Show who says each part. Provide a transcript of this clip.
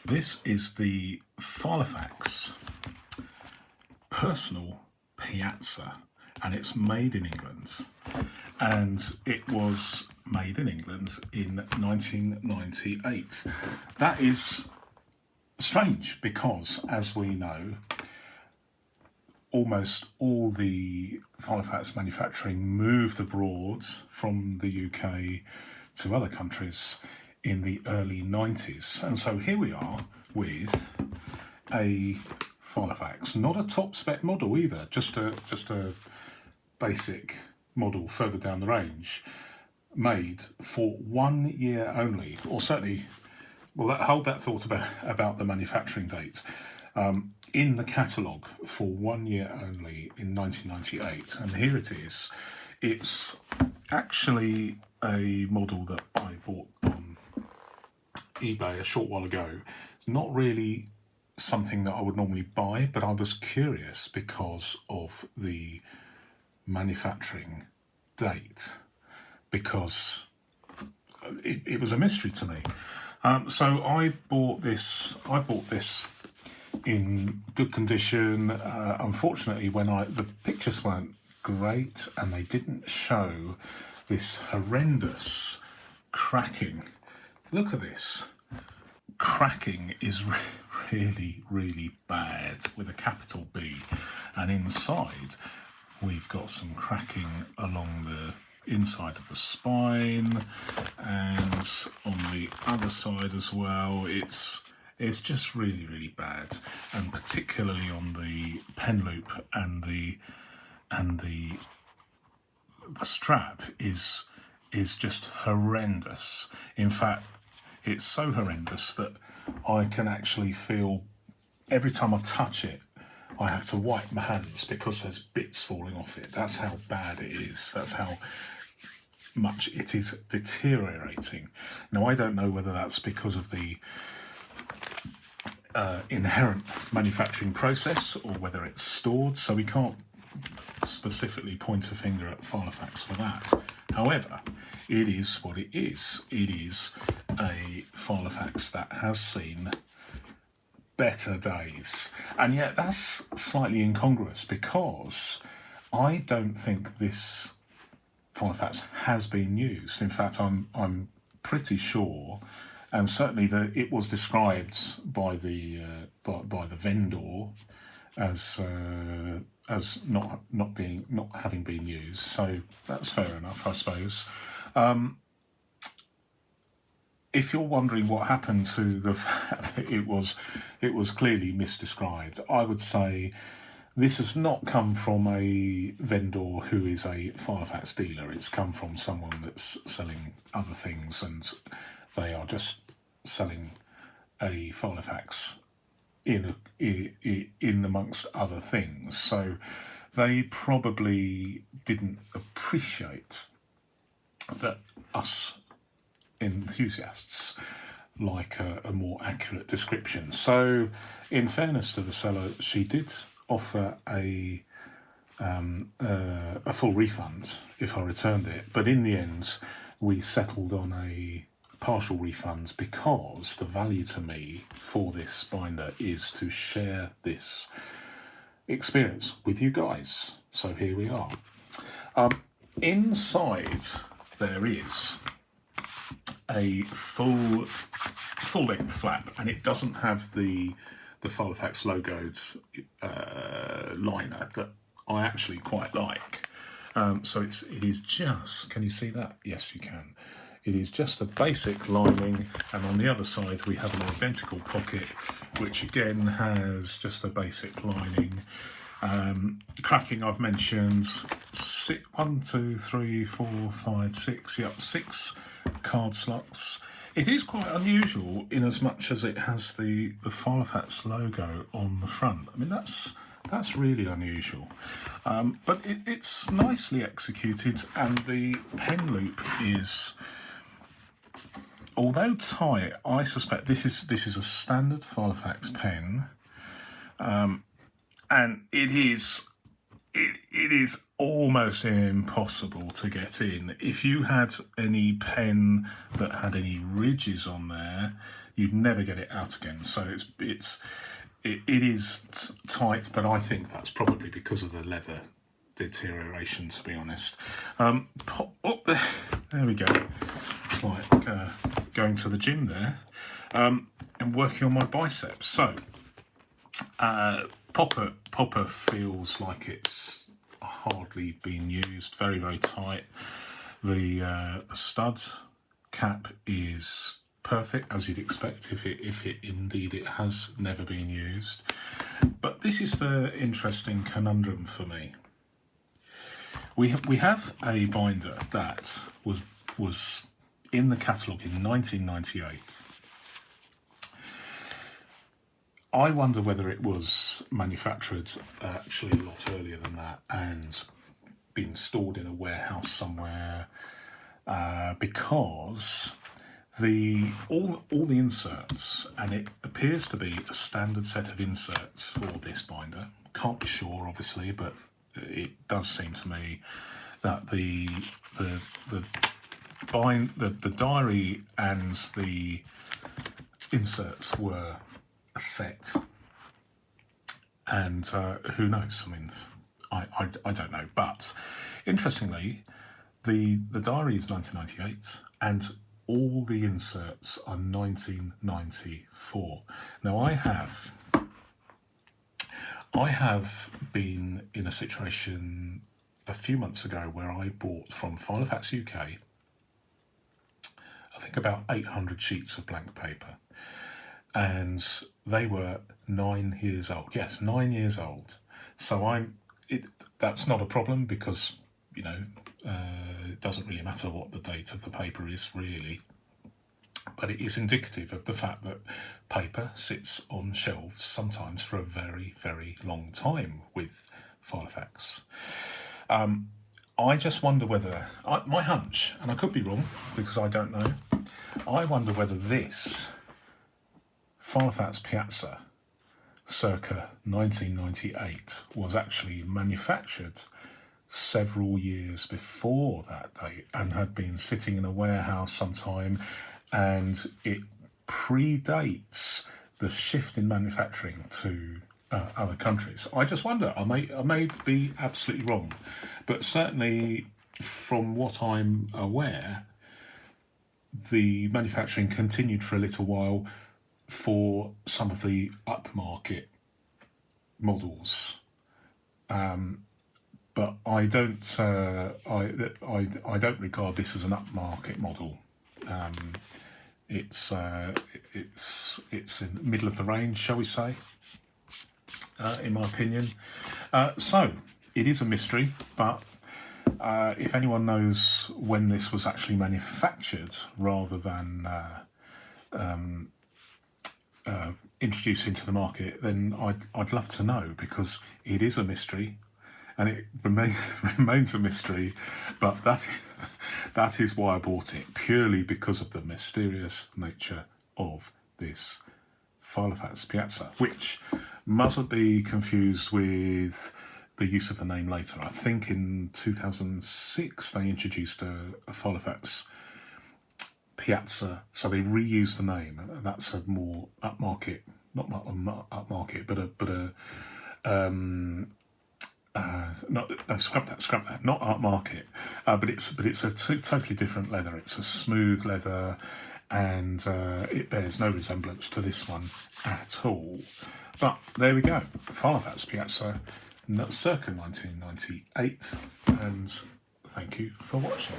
Speaker 1: This is the Filofax Personal Piazza, and it's made in England. And it was made in England in 1998. That is strange because, as we know, almost all the Filofax manufacturing moved abroad from the UK to other countries in the early 90s. And so here we are with a Filofax, not a top spec model either, just a basic model further down the range, made for 1 year only, or certainly, well, hold that thought about the manufacturing date. In the catalogue for 1 year only in 1998, and here it is. It's actually a model that I bought on eBay a short while ago. It's not really something that I would normally buy, but I was curious because of the manufacturing date, because it was a mystery to me. So I bought this in good condition. Unfortunately, when the pictures weren't great and they didn't show this horrendous cracking. Look at this. Cracking is really, really bad with a capital B. And inside, we've got some cracking along the inside of the spine, and on the other side as well. It's just really, really bad, and particularly on the pen loop and the strap is just horrendous. In fact, it's so horrendous that I can actually feel every time I touch it, I have to wipe my hands because there's bits falling off it. That's how bad it is. That's how much it is deteriorating. Now, I don't know whether that's because of the inherent manufacturing process or whether it's stored, so we can't specifically point a finger at Filofax for that. However, it is what it is. It is a Filofax that has seen better days, and yet that's slightly incongruous because I don't think this Filofax has been used. In fact, I'm pretty sure, and certainly it was described by the vendor as not having been used. So that's fair enough, I suppose. If you're wondering what happened to the fact that it was clearly misdescribed, I would say this has not come from a vendor who is a Filofax dealer. It's come from someone that's selling other things, and they are just selling a Filofax in amongst other things. So they probably didn't appreciate that us enthusiasts like a more accurate description. So in fairness to the seller, she did offer a full refund if I returned it, but in the end we settled on a partial refund because the value to me for this binder is to share this experience with you guys. So here we are. Inside there is a full length flap, and it doesn't have the Filofax logoed liner that I actually quite like. So it is just, can you see that? Yes, you can. It is just a basic lining, and on the other side we have an identical pocket, which again has just a basic lining. Cracking I've mentioned, 1, 2, 3, 4, 5, 6. Yep, 6 card slots. It is quite unusual in as much as it has the Filofax logo on the front. I mean, that's really unusual. But it's nicely executed, and the pen loop is, although tight, I suspect this is a standard Filofax pen, and it is it is almost impossible to get in. If you had any pen that had any ridges on there, you'd never get it out again. So it is tight, but I think that's probably because of the leather deterioration, to be honest. Pop up there. There we go. It's like going to the gym there and working on my biceps. So popper feels like it's hardly been used. Very, very tight. The stud cap is perfect, as you'd expect if it indeed it has never been used. But this is the interesting conundrum for me. We have a binder that was in the catalogue in 1998. I wonder whether it was manufactured actually a lot earlier than that and been stored in a warehouse somewhere, because all the inserts, and it appears to be a standard set of inserts for this binder. Can't be sure, obviously, but it does seem to me that the diary and the inserts were a set, and who knows? I mean, I don't know. But interestingly, the diary is 1998, and all the inserts are 1994. Now I have been in a situation a few months ago where I bought from Filofax UK, I think about 800 sheets of blank paper, and they were 9 years old. Yes, 9 years old. So that's not a problem because, it doesn't really matter what the date of the paper is, really. But it is indicative of the fact that paper sits on shelves sometimes for a very, very long time with Filofax. I just wonder whether, my hunch, and I could be wrong because I don't know, I wonder whether this Filofax Piazza circa 1998 was actually manufactured several years before that date and had been sitting in a warehouse sometime, and it predates the shift in manufacturing to other countries. I just wonder, I may be absolutely wrong, but certainly from what I'm aware, the manufacturing continued for a little while for some of the upmarket models. But I don't regard this as an upmarket model. It's in the middle of the range, shall we say, in my opinion. So it is a mystery, but if anyone knows when this was actually manufactured rather than introduced into the market, then I'd love to know, because it is a mystery. And it remains a mystery, but that is why I bought it, purely because of the mysterious nature of this Filofax Piazza, which mustn't be confused with the use of the name later. I think in 2006 they introduced a Filofax Piazza, so they reused the name. That's a more upmarket, not upmarket, scrap that, not upmarket, but it's a totally different leather. It's a smooth leather, and it bears no resemblance to this one at all. But there we go, Filofax Piazza, circa 1998, and thank you for watching.